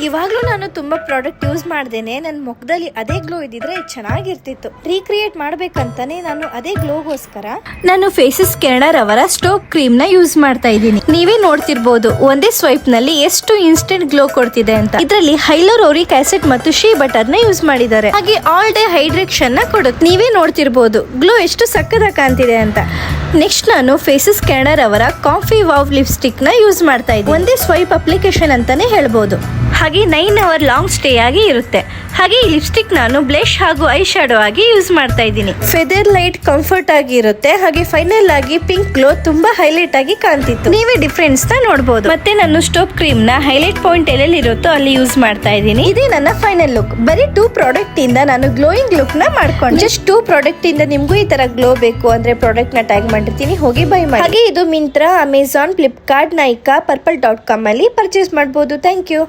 ಇವಾಗ್ಲೂ ನಾನು ತುಂಬಾ ಪ್ರಾಡಕ್ಟ್ ಯೂಸ್ ಮಾಡ್ದೇನೆ ನನ್ನ ಮುಖದಲ್ಲಿ ಅದೇ ಗ್ಲೋ ಇದ್ದಿದ್ರೆ ಚೆನ್ನಾಗಿರ್ತಿತ್ತು. ರೀಕ್ರಿಯೇಟ್ ಮಾಡ್ಬೇಕಂತಾನೆ ನಾನು ಅದೇ ಗ್ಲೋಗೋಸ್ಕರ ನಾನು ಫೇಸಸ್ ಕೆನಡಾ ಅವರ ಸ್ಟೋಕ್ ಕ್ರೀಮ್ ನ ಯೂಸ್ ಮಾಡ್ತಾ ಇದ್ದೀನಿ. ನೀವೇ ನೋಡ್ತಿರ್ಬೋದು ಒಂದೇ ಸ್ವೈಪ್ ನಲ್ಲಿ ಎಷ್ಟು ಇನ್ಸ್ಟೆಂಟ್ ಗ್ಲೋ ಕೊಡ್ತಿದೆ ಅಂತ. ಇದರಲ್ಲಿ ಹೈಲೋರೋರಿಕ್ ಆಸಿಡ್ ಮತ್ತು ಶೀ ಬಟರ್ ನ ಯೂಸ್ ಮಾಡಿದ್ದಾರೆ. ಹಾಗೆ ಆಲ್ ಡೇ ಹೈಡ್ರೇಷನ್ ನ ಕೊಡುತ್ತೆ. ನೀವೇ ನೋಡ್ತಿರ್ಬೋದು ಗ್ಲೋ ಎಷ್ಟು ಸಕ್ಕದಾಗಿ ಕಾಣ್ತಿದೆ ಅಂತ. ನೆಕ್ಸ್ಟ್ ನಾನು ಫೇಸಸ್ ಕೆನಡಾ ಅವರ ಕಾಫಿ ವಾವ್ ಲಿಪ್ಸ್ಟಿಕ್ ನ ಯೂಸ್ ಮಾಡ್ತಾ ಇದ್ದೀನಿ. ಒಂದೇ ಸ್ವೈಪ್ ಅಪ್ಲಿಕೇಶನ್ ಅಂತಾನೆ ಹೇಳ್ಬೋದು. ಹಾಗೆ 9 ಅವರ್ ಲಾಂಗ್ ಸ್ಟೇ ಆಗಿ ಇರುತ್ತೆ. ಹಾಗೆ ಈ ಲಿಪ್ಸ್ಟಿಕ್ ನಾನು ಬ್ಲಷ್ ಹಾಗೂ ಐ ಶಾಡೋ ಆಗಿ ಯೂಸ್ ಮಾಡ್ತಾ ಇದ್ದೀನಿ. ಫೆದರ್ ಲೈಟ್ ಕಂಫರ್ಟ್ ಆಗಿ ಇರುತ್ತೆ. ಹಾಗೆ ಫೈನಲ್ ಆಗಿ ಪಿಂಕ್ ಗ್ಲೋ ತುಂಬಾ ಹೈಲೈಟ್ ಆಗಿ ಕಾಣ್ತಿತ್ತು. ನೀವೇ ಡಿಫ್ರೆನ್ಸ್ ನ ನೋಡಬಹುದು. ಮತ್ತೆ ನಾನು ಸ್ಟೋಪ್ ಕ್ರೀಮ್ ನ ಹೈಲೈಟ್ ಪಾಯಿಂಟ್ ಎಲ್ಲೆಲ್ಲಿ ಇರುತ್ತೋ ಅಲ್ಲಿ ಯೂಸ್ ಮಾಡ್ತಾ ಇದ್ದೀನಿ. ಇದೇ ನನ್ನ ಫೈನಲ್ ಲುಕ್. ಬರೀ 2 ಪ್ರಾಡಕ್ಟ್ ಇಂದ ನಾನು ಗ್ಲೋಯಿಂಗ್ ಲುಕ್ ನ ಮಾಡ್ಕೊಂಡು ಜಸ್ಟ್ 2 ಪ್ರಾಡಕ್ಟ್ ಇಂದ ನಿಮ್ಗೂ ಈ ತರ ಗ್ಲೋ ಬೇಕು ಅಂದ್ರೆ ಪ್ರಾಡಕ್ಟ್ ನ ಟ್ಯಾಗ್ ಮಾಡಿರ್ತೀನಿ, ಹೋಗಿ ಬೈ ಮಾಡಿ. ಹಾಗೆ ಇದು ಮಿಂತ್ರಾ, ಅಮೆಜಾನ್, ಫ್ಲಿಪ್ಕಾರ್ಟ್, ನೈಕಾ, purple.com ಅಲ್ಲಿ ಪರ್ಚೇಸ್ ಮಾಡಬಹುದು. Thank you.